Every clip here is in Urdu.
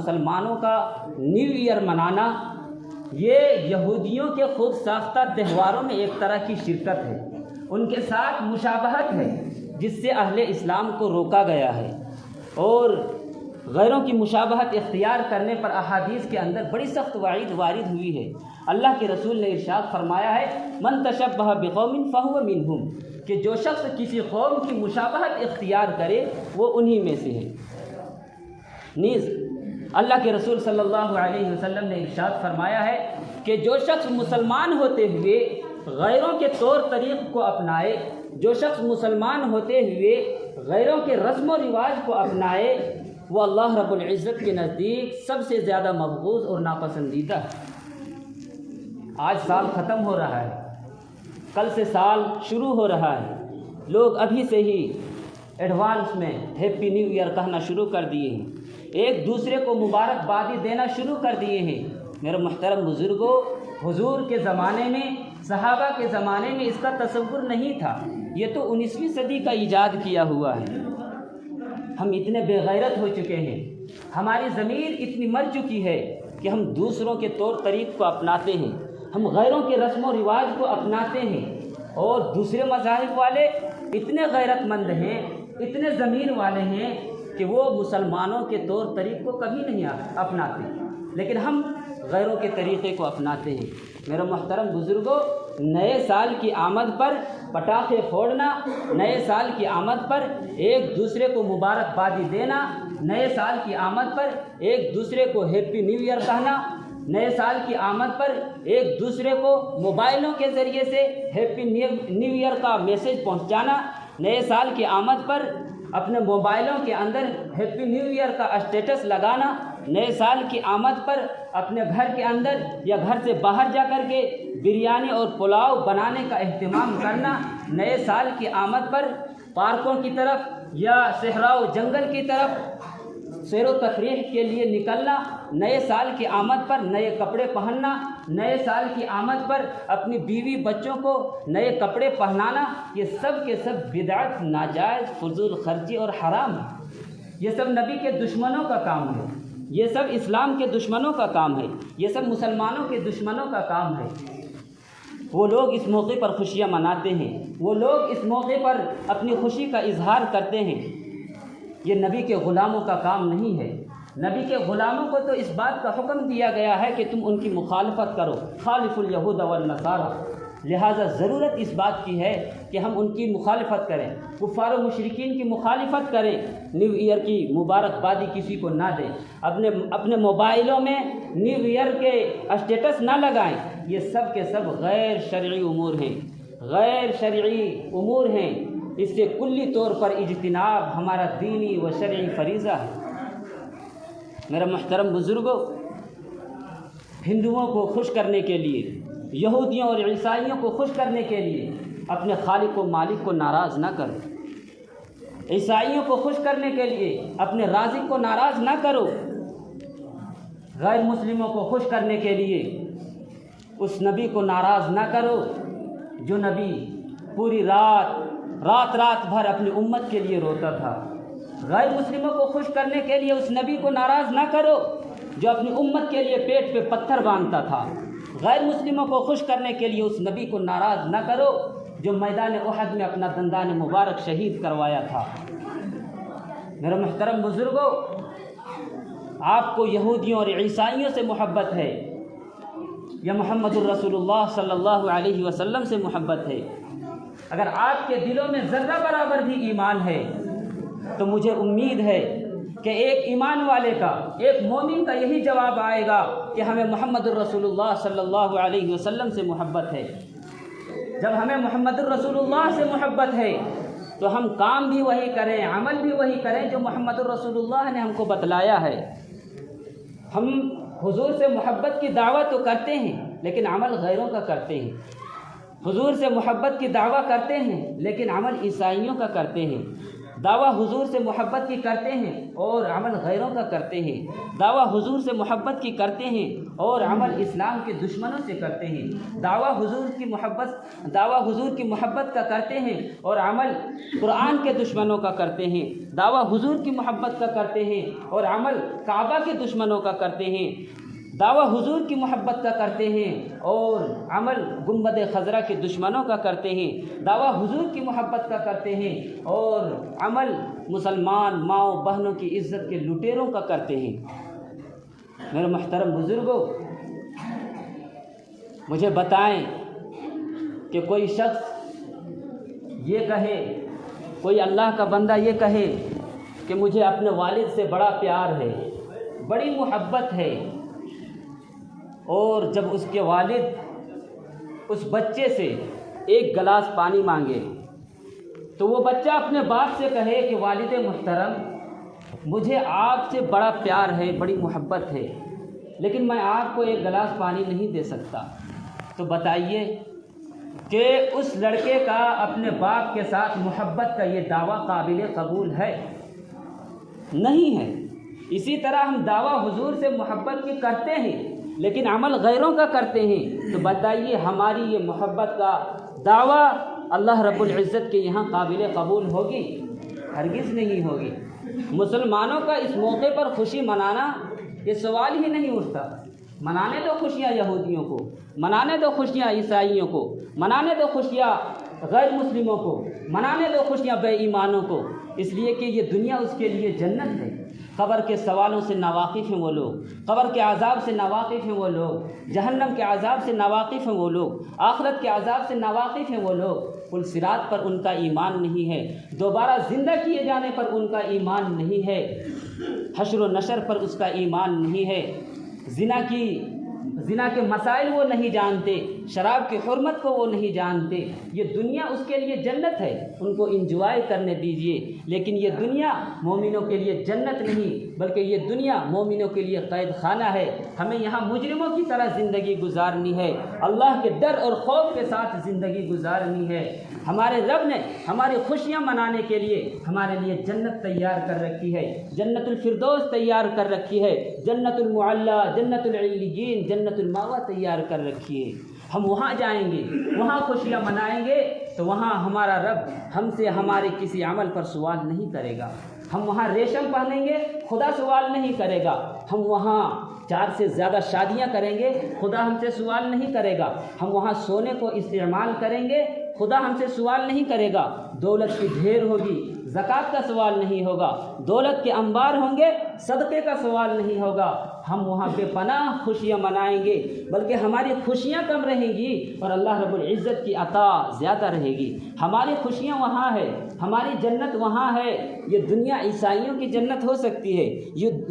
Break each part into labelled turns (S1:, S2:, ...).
S1: مسلمانوں کا نیو ایئر منانا یہ یہودیوں کے خود ساختہ تہواروں میں ایک طرح کی شرکت ہے، ان کے ساتھ مشابہت ہے جس سے اہل اسلام کو روکا گیا ہے۔ اور غیروں کی مشابہت اختیار کرنے پر احادیث کے اندر بڑی سخت وعید وارد ہوئی ہے۔ اللہ کے رسول نے ارشاد فرمایا ہے من تشبہ بقوم فہو منہم، کہ جو شخص کسی قوم کی مشابہت اختیار کرے وہ انہی میں سے ہے۔ نیز اللہ کے رسول صلی اللہ علیہ وسلم نے ارشاد فرمایا ہے کہ جو شخص مسلمان ہوتے ہوئے غیروں کے طور طریق کو اپنائے، جو شخص مسلمان ہوتے ہوئے غیروں کے رسم و رواج کو اپنائے، وہ اللہ رب العزت کے نزدیک سب سے زیادہ مبغوض اور ناپسندیدہ ہے۔ آج سال ختم ہو رہا ہے، کل سے سال شروع ہو رہا ہے، لوگ ابھی سے ہی ایڈوانس میں ہیپی نیو ایئر کہنا شروع کر دیے ہیں، ایک دوسرے کو مبارکبادی دینا شروع کر دیے ہیں۔ میرے محترم بزرگوں، حضور کے زمانے میں، صحابہ کے زمانے میں اس کا تصور نہیں تھا، یہ تو 19ویں صدی کا ایجاد کیا ہوا ہے۔ ہم اتنے بے غیرت ہو چکے ہیں، ہماری ضمیر اتنی مر چکی ہے کہ ہم دوسروں کے طور طریق کو اپناتے ہیں، ہم غیروں کے رسم و رواج کو اپناتے ہیں، اور دوسرے مذاہب والے اتنے غیرت مند ہیں، اتنے ضمیر والے ہیں کہ وہ مسلمانوں کے طور طریق کو کبھی نہیں اپناتے، لیکن ہم غیروں کے طریقے کو اپناتے ہیں۔ میرے محترم بزرگوں، نئے سال کی آمد پر پٹاخے پھوڑنا، نئے سال کی آمد پر ایک دوسرے کو مبارکبادی دینا، نئے سال کی آمد پر ایک دوسرے کو ہیپی نیو ایئر کہنا، نئے سال کی آمد پر ایک دوسرے کو موبائلوں کے ذریعے سے ہیپی نیو ایئر کا میسج پہنچانا، نئے سال کی آمد پر اپنے موبائلوں کے اندر ہیپی نیو ایئر کا اسٹیٹس لگانا، نئے سال کی آمد پر اپنے گھر کے اندر یا گھر سے باہر جا کر کے بریانی اور پلاؤ بنانے کا اہتمام کرنا، نئے سال کی آمد پر پارکوں کی طرف یا صحرا و جنگل کی طرف سیر و تفریح کے لیے نکلنا، نئے سال کی آمد پر نئے کپڑے پہننا، نئے سال کی آمد پر اپنی بیوی بچوں کو نئے کپڑے پہنانا، یہ سب کے سب بدعت، ناجائز، فضول خرچی اور حرام ہے۔ یہ سب نبی کے دشمنوں کا کام ہے، یہ سب اسلام کے دشمنوں کا کام ہے، یہ سب مسلمانوں کے دشمنوں کا کام ہے۔ وہ لوگ اس موقع پر خوشیاں مناتے ہیں، وہ لوگ اس موقع پر اپنی خوشی کا اظہار کرتے ہیں، یہ نبی کے غلاموں کا کام نہیں ہے۔ نبی کے غلاموں کو تو اس بات کا حکم دیا گیا ہے کہ تم ان کی مخالفت کرو، خالف الیہود والنصارى، لہٰذا ضرورت اس بات کی ہے کہ ہم ان کی مخالفت کریں، کفار و مشرکین کی مخالفت کریں، نیو ایئر کی مبارکبادی کسی کو نہ دیں، اپنے موبائلوں میں نیو ایئر کے اسٹیٹس نہ لگائیں۔ یہ سب کے سب غیر شرعی امور ہیں، غیر شرعی امور ہیں، اس سے کلی طور پر اجتناب ہمارا دینی و شرعی فریضہ ہے۔ میرا محترم بزرگوں، ہندوؤں کو خوش کرنے کے لیے، یہودیوں اور عیسائیوں کو خوش کرنے کے لیے اپنے خالق و مالک کو ناراض نہ کرو، عیسائیوں کو خوش کرنے کے لیے اپنے رازق کو ناراض نہ کرو، غیر مسلموں کو خوش کرنے کے لیے اس نبی کو ناراض نہ کرو جو نبی پوری رات بھر اپنی امت کے لیے روتا تھا۔ غیر مسلموں کو خوش کرنے کے لیے اس نبی کو ناراض نہ کرو جو اپنی امت کے لیے پیٹ پہ پتھر باندھتا تھا۔ غیر مسلموں کو خوش کرنے کے لیے اس نبی کو ناراض نہ کرو جو میدان احد میں اپنا دندان مبارک شہید کروایا تھا۔ میرے محترم بزرگوں، آپ کو یہودیوں اور عیسائیوں سے محبت ہے یا محمد الرسول اللہ صلی اللہ علیہ وسلم سے محبت ہے؟ اگر آپ کے دلوں میں ذرہ برابر بھی ایمان ہے تو مجھے امید ہے کہ ایک ایمان والے کا، ایک مومن کا یہی جواب آئے گا کہ ہمیں محمد الرسول اللہ صلی اللہ علیہ وسلم سے محبت ہے۔ جب ہمیں محمد الرسول اللہ سے محبت ہے تو ہم کام بھی وہی کریں، عمل بھی وہی کریں جو محمد الرسول اللہ نے ہم کو بتلایا ہے۔ ہم حضور سے محبت کی دعوت تو کرتے ہیں لیکن عمل غیروں کا کرتے ہیں، حضور سے محبت کی دعویٰ کرتے ہیں لیکن عمل عیسائیوں کا کرتے ہیں۔ دعویٰ حضور سے محبت کی کرتے ہیں اور عمل غیروں کا کرتے ہیں، دعویٰ حضور سے محبت کی کرتے ہیں اور عمل اسلام کے دشمنوں سے کرتے ہیں، دعویٰ حضور کی محبت کا کرتے ہیں اور عمل قرآن کے دشمنوں کا کرتے ہیں، دعویٰ حضور کی محبت کا کرتے ہیں اور عمل کعبہ کے دشمنوں کا کرتے ہیں، دعویٰ حضور کی محبت کا کرتے ہیں اور عمل گنبد خضرا کے دشمنوں کا کرتے ہیں، دعویٰ حضور کی محبت کا کرتے ہیں اور عمل مسلمان ماؤں بہنوں کی عزت کے لٹیروں کا کرتے ہیں۔ میرے محترم بزرگوں، مجھے بتائیں کہ کوئی شخص یہ کہے، کوئی اللہ کا بندہ یہ کہے کہ مجھے اپنے والد سے بڑا پیار ہے، بڑی محبت ہے، اور جب اس کے والد اس بچے سے ایک گلاس پانی مانگے تو وہ بچہ اپنے باپ سے کہے کہ والد محترم، مجھے آپ سے بڑا پیار ہے، بڑی محبت ہے، لیکن میں آپ کو ایک گلاس پانی نہیں دے سکتا، تو بتائیے کہ اس لڑکے کا اپنے باپ کے ساتھ محبت کا یہ دعویٰ قابل قبول ہے؟ نہیں ہے۔ اسی طرح ہم دعویٰ حضور سے محبت کی کرتے ہیں لیکن عمل غیروں کا کرتے ہیں، تو بتائیے ہماری یہ محبت کا دعویٰ اللہ رب العزت کے یہاں قابل قبول ہوگی؟ ہرگز نہیں ہوگی۔ مسلمانوں کا اس موقع پر خوشی منانا یہ سوال ہی نہیں اٹھتا۔ منانے دو خوشیاں یہودیوں کو، منانے دو خوشیاں عیسائیوں کو، منانے دو خوشیاں غیر مسلموں کو، منانے دو خوشیاں بے ایمانوں کو، اس لیے کہ یہ دنیا اس کے لیے جنت ہے۔ قبر کے سوالوں سے ناواقف ہیں وہ لوگ، قبر کے عذاب سے ناواقف ہیں وہ لوگ، جہنم کے عذاب سے ناواقف ہیں وہ لوگ، آخرت کے عذاب سے ناواقف ہیں وہ لوگ، پل صراط پر ان کا ایمان نہیں ہے، دوبارہ زندہ کیے جانے پر ان کا ایمان نہیں ہے، حشر و نشر پر اس کا ایمان نہیں ہے، زنا کے مسائل وہ نہیں جانتے، شراب کی حرمت کو وہ نہیں جانتے۔ یہ دنیا اس کے لیے جنت ہے، ان کو انجوائے کرنے دیجئے، لیکن یہ دنیا مومنوں کے لیے جنت نہیں بلکہ یہ دنیا مومنوں کے لیے قید خانہ ہے۔ ہمیں یہاں مجرموں کی طرح زندگی گزارنی ہے، اللہ کے ڈر اور خوف کے ساتھ زندگی گزارنی ہے۔ ہمارے رب نے ہماری خوشیاں منانے کے لیے ہمارے لیے جنت تیار کر رکھی ہے، جنت الفردوس تیار کر رکھی ہے، جنت المعلی، جنت العلیین، جنت المأویٰ تیار کر رکھی ہے۔ ہم وہاں جائیں گے، وہاں خوشیاں منائیں گے تو وہاں ہمارا رب ہم سے ہمارے کسی عمل پر سوال نہیں کرے گا۔ ہم وہاں ریشم پہنیں گے، خدا سوال نہیں کرے گا۔ ہم وہاں 4 سے زیادہ شادیاں کریں گے، خدا ہم سے سوال نہیں کرے گا۔ ہم وہاں سونے کو استعمال کریں گے، خدا ہم سے سوال نہیں کرے گا۔ دولت کی ڈھیر ہوگی، زکوٰۃ کا سوال نہیں ہوگا، دولت کے انبار ہوں گے، صدقے کا سوال نہیں ہوگا۔ ہم وہاں بے پناہ خوشیاں منائیں گے، بلکہ ہماری خوشیاں کم رہیں گی اور اللہ رب العزت کی عطا زیادہ رہے گی۔ ہماری خوشیاں وہاں ہے، ہماری جنت وہاں ہے۔ یہ دنیا عیسائیوں کی جنت ہو سکتی ہے،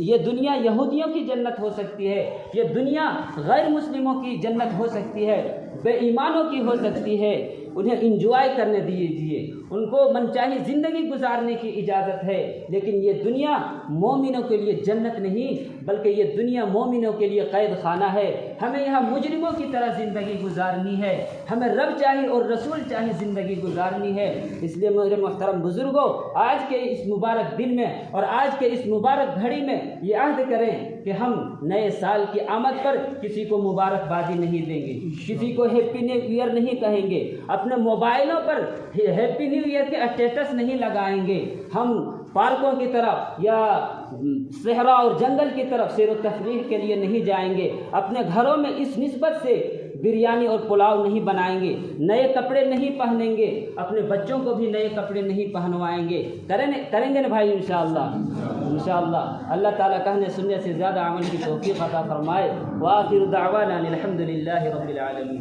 S1: یہ دنیا یہودیوں کی جنت ہو سکتی ہے، یہ دنیا غیر مسلموں کی جنت ہو سکتی ہے، بے ایمانوں کی ہو سکتی ہے۔ انہیں انجوائے کرنے دیجیے، ان کو منچاہی زندگی گزارنے کی اجازت ہے، لیکن یہ دنیا مومنوں کے لیے جنت نہیں بلکہ یہ دنیا مومنوں کے لیے قید خانہ ہے۔ ہمیں یہاں مجرموں کی طرح زندگی گزارنی ہے، ہمیں رب چاہیے اور رسول چاہیے زندگی گزارنی ہے۔ اس لیے میرے محترم بزرگوں، آج کے اس مبارک دن میں اور آج کے اس مبارک گھڑی میں یہ عہد کریں کہ ہم نئے سال کی آمد پر کسی کو مبارکبادی نہیں دیں گے، کسی کو ہیپی نیو ایئر نہیں کہیں گے، اپنے موبائلوں پر ہیپی نیو ایئر کے اسٹیٹس نہیں لگائیں گے، ہم پارکوں کی طرف یا صحرا اور جنگل کی طرف سیر و تفریح کے لیے نہیں جائیں گے، اپنے گھروں میں اس نسبت سے بریانی اور پلاؤ نہیں بنائیں گے، نئے کپڑے نہیں پہنیں گے، اپنے بچوں کو بھی نئے کپڑے نہیں پہنوائیں گے۔ کریں گے نا بھائی انشاءاللہ؟ انشاءاللہ اللہ تعالیٰ کہنے سننے سے زیادہ عمل کی توفیق عطا فرمائے۔ وآخر دعوانا الحمد للہ رب العالمین۔